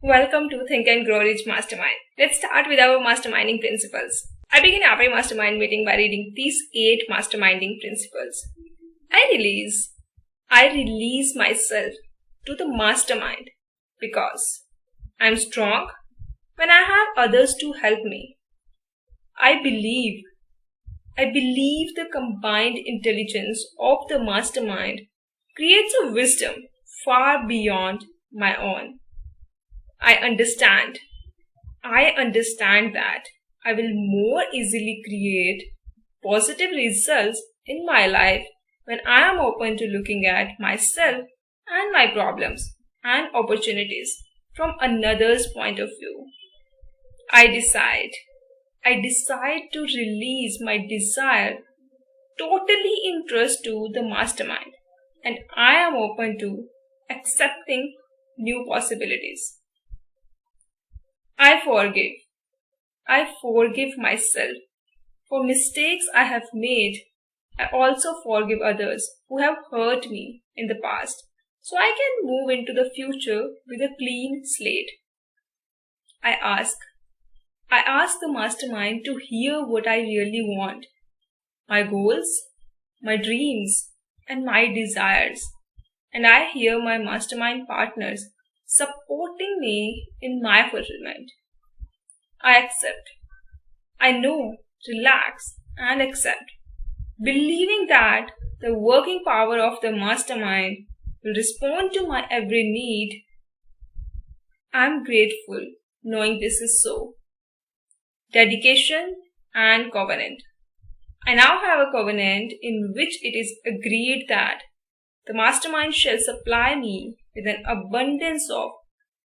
Welcome to Think and Grow Rich Mastermind. Let's start with our masterminding principles. I begin every mastermind meeting by reading these 8 masterminding principles. I release myself to the mastermind because I'm strong when I have others to help me. I believe the combined intelligence of the mastermind creates a wisdom far beyond my own. I understand that I will more easily create positive results in my life when I am open to looking at myself and my problems and opportunities from another's point of view. I decide to release my desire totally in trust to the mastermind, and I am open to accepting new possibilities. I forgive myself for mistakes I have made. I also forgive others who have hurt me in the past, so I can move into the future with a clean slate. I ask the mastermind to hear what I really want, my goals, my dreams, and my desires. And I hear my mastermind partners supporting me in my fulfillment. I accept. I know, relax, and accept, believing that the working power of the mastermind will respond to my every need. I'm grateful knowing this is so. Dedication and covenant. I now have a covenant in which it is agreed that the mastermind shall supply me with an abundance of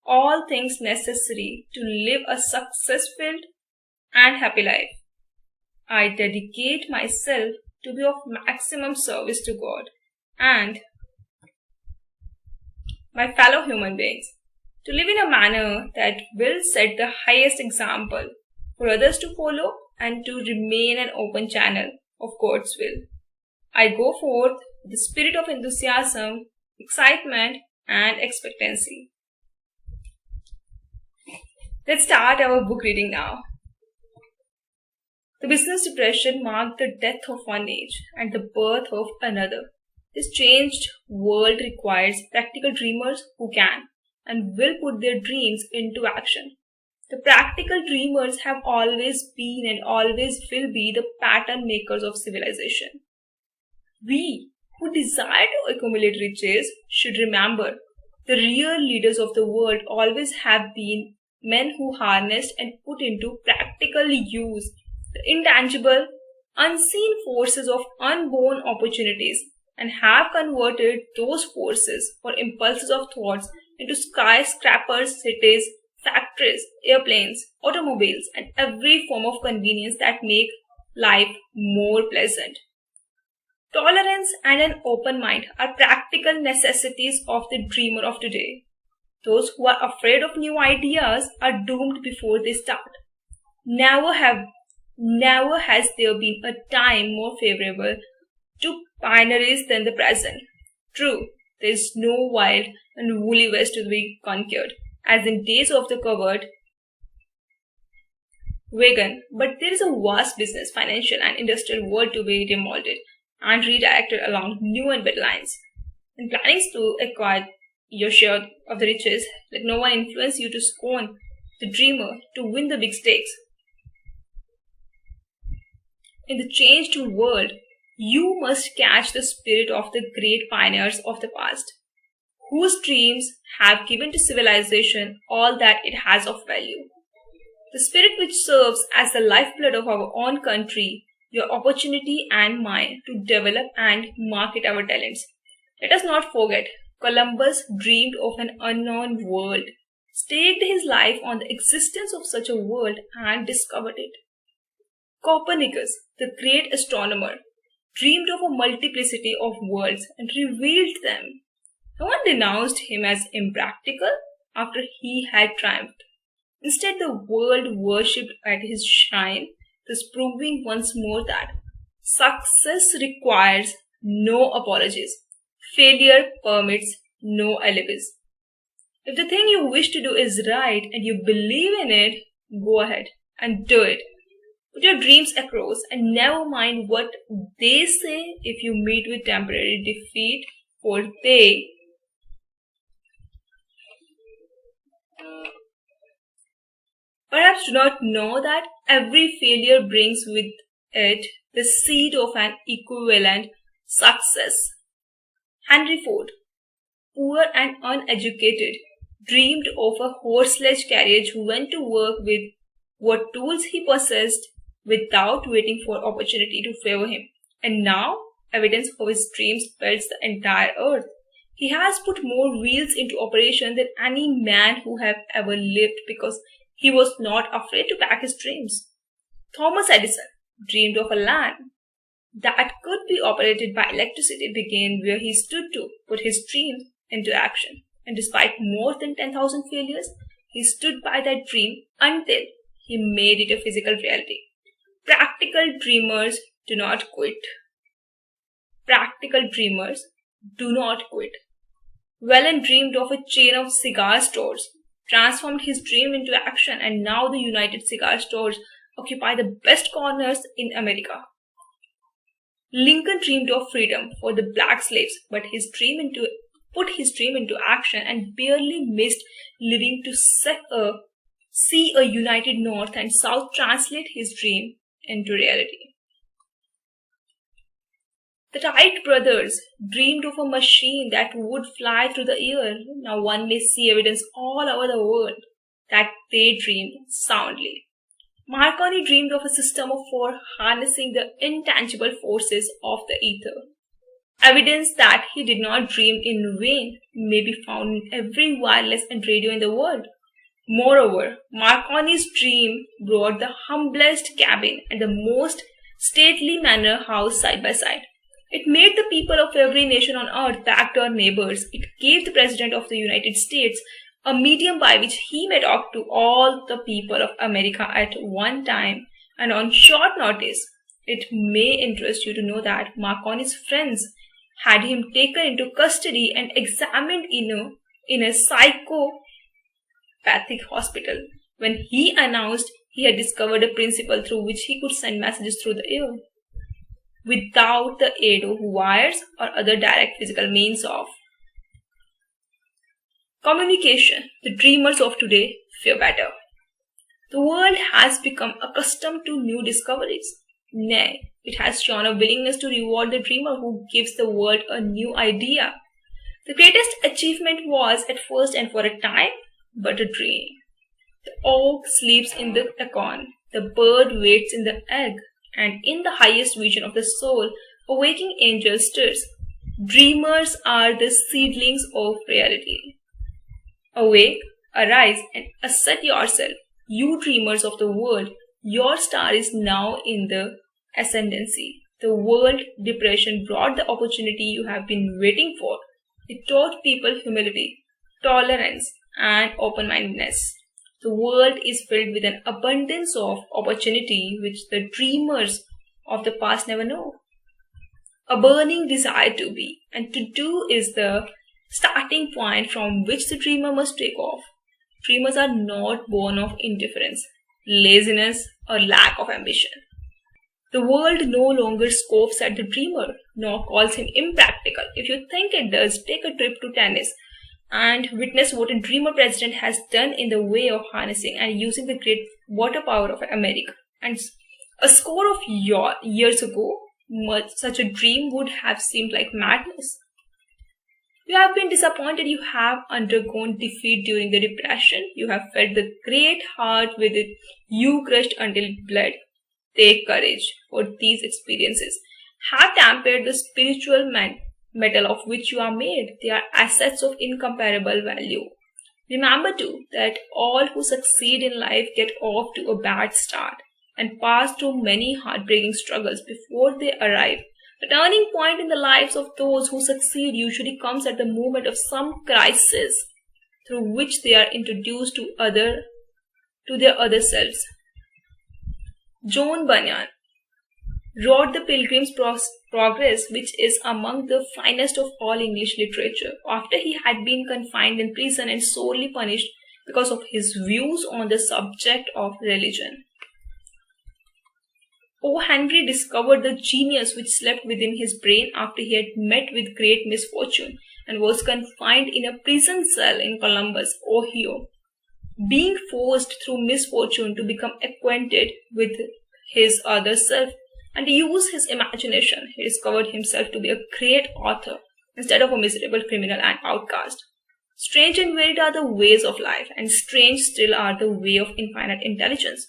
all things necessary to live a successful and happy life. I dedicate myself to be of maximum service to God and my fellow human beings, to live in a manner that will set the highest example for others to follow and to remain an open channel of God's will. I go forth with the spirit of enthusiasm, excitement, and expectancy. Let's start our book reading now. The business depression marked the death of one age and the birth of another. This changed world requires practical dreamers who can and will put their dreams into action. The practical dreamers have always been and always will be the pattern makers of civilization. We who desire to accumulate riches should remember the real leaders of the world always have been men who harnessed and put into practical use the intangible, unseen forces of unborn opportunities and have converted those forces or impulses of thoughts into skyscrapers, cities, factories, airplanes, automobiles, and every form of convenience that make life more pleasant. Tolerance and an open mind are practical necessities of the dreamer of today. Those who are afraid of new ideas are doomed before they start. Never has there been a time more favorable to pioneers than the present. True, there is no wild and woolly west to be conquered, as in days of the covered wagon, but there is a vast business, financial, and industrial world to be remolded and redirected along new and better lines. In planning to acquire your share of the riches, let no one influence you to scorn the dreamer to win the big stakes. In the changed world, you must catch the spirit of the great pioneers of the past, whose dreams have given to civilization all that it has of value. The spirit which serves as the lifeblood of our own country, your opportunity and mine to develop and market our talents. Let us not forget, Columbus dreamed of an unknown world, staked his life on the existence of such a world and discovered it. Copernicus, the great astronomer, dreamed of a multiplicity of worlds and revealed them. No one denounced him as impractical after he had triumphed. Instead, the world worshipped at his shine, thus proving once more that success requires no apologies. Failure permits no alibis. If the thing you wish to do is right and you believe in it, go ahead and do it. Put your dreams across and never mind what they say. If you meet with temporary defeat, for they perhaps do not know that every failure brings with it the seed of an equivalent success. Henry Ford, poor and uneducated, dreamed of a horseless carriage who went to work with what tools he possessed without waiting for opportunity to favor him. And now, evidence of his dreams fills the entire earth. He has put more wheels into operation than any man who have ever lived because he was not afraid to back his dreams. Thomas Edison dreamed of a lamp that could be operated by electricity began where he stood to put his dreams into action. And despite more than 10,000 failures, he stood by that dream until he made it a physical reality. Practical dreamers do not quit. Practical dreamers do not quit. Whelan dreamed of a chain of cigar stores, transformed his dream into action, and now the United Cigar Stores occupy the best corners in America. Lincoln dreamed of freedom for the black slaves, but put his dream into action and barely missed living to see a united North and South translate his dream into reality. The Wright brothers dreamed of a machine that would fly through the air. Now one may see evidence all over the world that they dreamed soundly. Marconi dreamed of a system for harnessing the intangible forces of the ether. Evidence that he did not dream in vain may be found in every wireless and radio in the world. Moreover, Marconi's dream brought the humblest cabin and the most stately manor house side by side. It made the people of every nation on earth back door neighbors. It gave the President of the United States a medium by which he may talk to all the people of America at one time and on short notice. It may interest you to know that Marconi's friends had him taken into custody and examined in a psychopathic hospital when he announced he had discovered a principle through which he could send messages through the air without the aid of wires or other direct physical means of communication. The dreamers of today fear better. The world has become accustomed to new discoveries. Nay, it has shown a willingness to reward the dreamer who gives the world a new idea. The greatest achievement was at first and for a time but a dream. The oak sleeps in the acorn, the bird waits in the egg, and in the highest vision of the soul, a waking angel stirs. Dreamers are the seedlings of reality. Awake, arise, and assert yourself. You dreamers of the world, your star is now in the ascendancy. The World Depression brought the opportunity you have been waiting for. It taught people humility, tolerance, and open-mindedness. The world is filled with an abundance of opportunity which the dreamers of the past never know. A burning desire to be and to do is the starting point from which the dreamer must take off. Dreamers are not born of indifference, laziness, or lack of ambition. The world no longer scoffs at the dreamer, nor calls him impractical. If you think it does, take a trip to tennis and witness what a dreamer president has done in the way of harnessing and using the great water power of America. And a score of years ago, such a dream would have seemed like madness. You have been disappointed, you have undergone defeat during the Depression, you have felt the great heart with it, you crushed until it bled. Take courage, for these experiences have tempered the spiritual metal of which you are made. They are assets of incomparable value. Remember too that all who succeed in life get off to a bad start and pass through many heartbreaking struggles before they arrive. The turning point in the lives of those who succeed usually comes at the moment of some crisis through which they are introduced to their other selves. John Bunyan wrote The Pilgrim's Progress, which is among the finest of all English literature, after he had been confined in prison and sorely punished because of his views on the subject of religion. O. Henry discovered the genius which slept within his brain after he had met with great misfortune and was confined in a prison cell in Columbus, Ohio. Being forced through misfortune to become acquainted with his other self and to use his imagination, he discovered himself to be a great author instead of a miserable criminal and outcast. Strange and varied are the ways of life, and strange still are the way of infinite intelligence,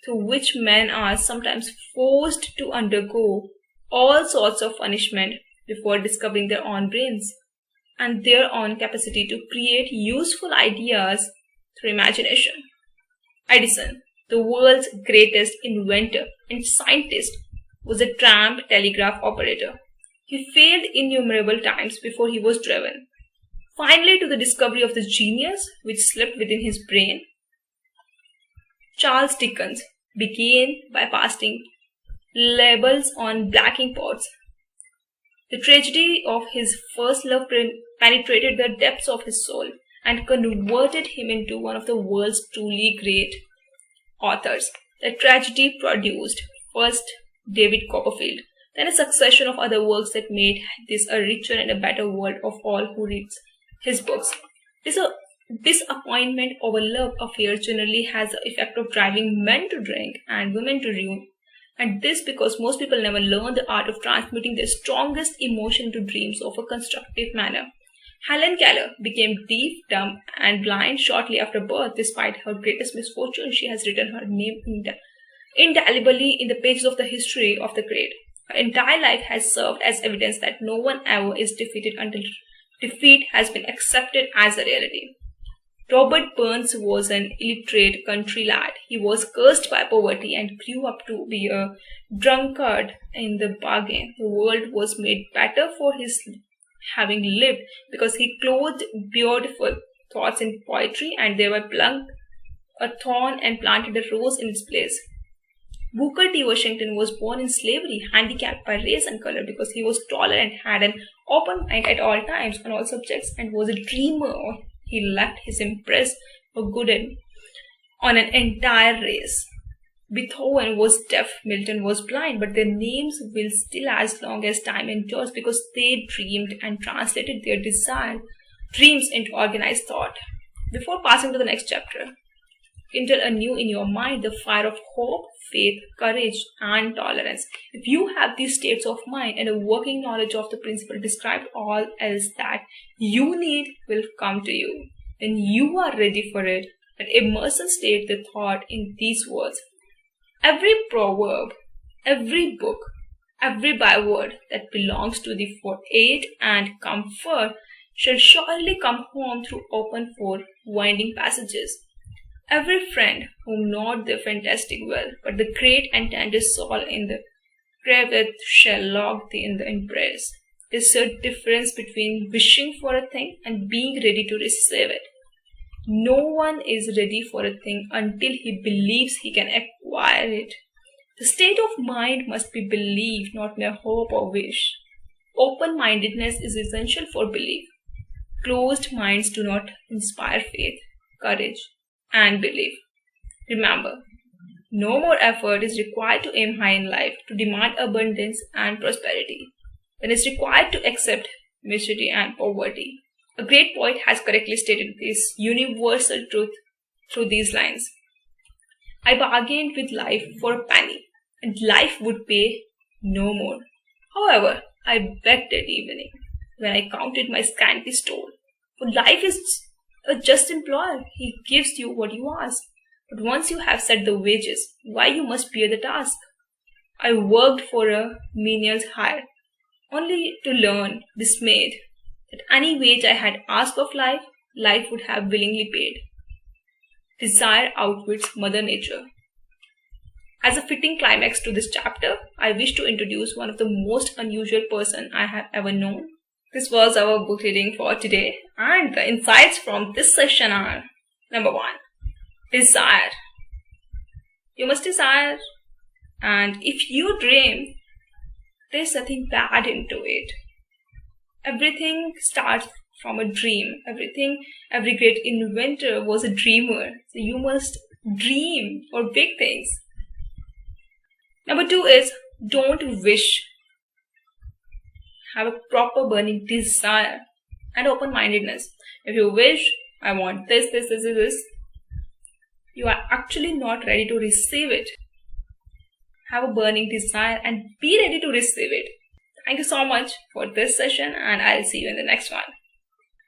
through which men are sometimes forced to undergo all sorts of punishment before discovering their own brains and their own capacity to create useful ideas through imagination. Edison, the world's greatest inventor and scientist, was a tramp telegraph operator. He failed innumerable times before he was driven, finally to the discovery of the genius which slept within his brain. Charles Dickens began by pasting labels on blacking pots. The tragedy of his first love penetrated the depths of his soul and converted him into one of the world's truly great authors. The tragedy produced first David Copperfield, then a succession of other works that made this a richer and a better world of all who reads his books. Disappointment over love affairs generally has the effect of driving men to drink and women to ruin, and this because most people never learn the art of transmuting their strongest emotion into dreams of a constructive manner. Helen Keller became deaf, dumb, and blind shortly after birth. Despite her greatest misfortune, she has written her name indelibly in the pages of the history of the great. Her entire life has served as evidence that no one ever is defeated until defeat has been accepted as a reality. Robert Burns was an illiterate country lad. He was cursed by poverty and grew up to be a drunkard in the bargain. The world was made better for his having lived because he clothed beautiful thoughts in poetry, and they were plucked a thorn and planted a rose in its place. Booker T. Washington was born in slavery, handicapped by race and color because he was taller and had an open mind at all times on all subjects and was a dreamer. He left his impress for good on an entire race. Beethoven was deaf, Milton was blind, but their names will still as long as time endures because they dreamed and translated their desired dreams into organized thought. Before passing to the next chapter, kindle anew in your mind the fire of hope, faith, courage, and tolerance. If you have these states of mind and a working knowledge of the principle described, all else that you need will come to you. When you are ready for it, let Immerse state the thought in these words. Every proverb, every book, every byword that belongs to thee for aid and comfort shall surely come home through open four winding passages. Every friend whom not the fantastic will, but the great and tender soul in the craveth shall lock thee in the embrace. There's a difference between wishing for a thing and being ready to receive it. No one is ready for a thing until he believes he can acquire it. The state of mind must be belief, not mere hope or wish. Open-mindedness is essential for belief. Closed minds do not inspire faith, courage, and belief. Remember, no more effort is required to aim high in life, to demand abundance and prosperity, than is required to accept misery and poverty. A great poet has correctly stated this universal truth through these lines. I bargained with life for a penny, and life would pay no more. However, I begged at evening, when I counted my scanty store. For life is a just employer. He gives you what you ask. But once you have set the wages, why you must bear the task? I worked for a menial's hire, only to learn, dismayed, that any wage I had asked of life, life would have willingly paid. Desire outwits Mother Nature. As a fitting climax to this chapter, I wish to introduce one of the most unusual person I have ever known. This was our book reading for today, and the insights from this session are: number 1, desire. You must desire, and if you dream, there's nothing bad into it. Everything starts from a dream. Every great inventor was a dreamer. So you must dream for big things. Number 2 is don't wish. Have a proper burning desire and open-mindedness. If you wish, I want this, you are actually not ready to receive it. Have a burning desire and be ready to receive it. Thank you so much for this session, and I'll see you in the next one.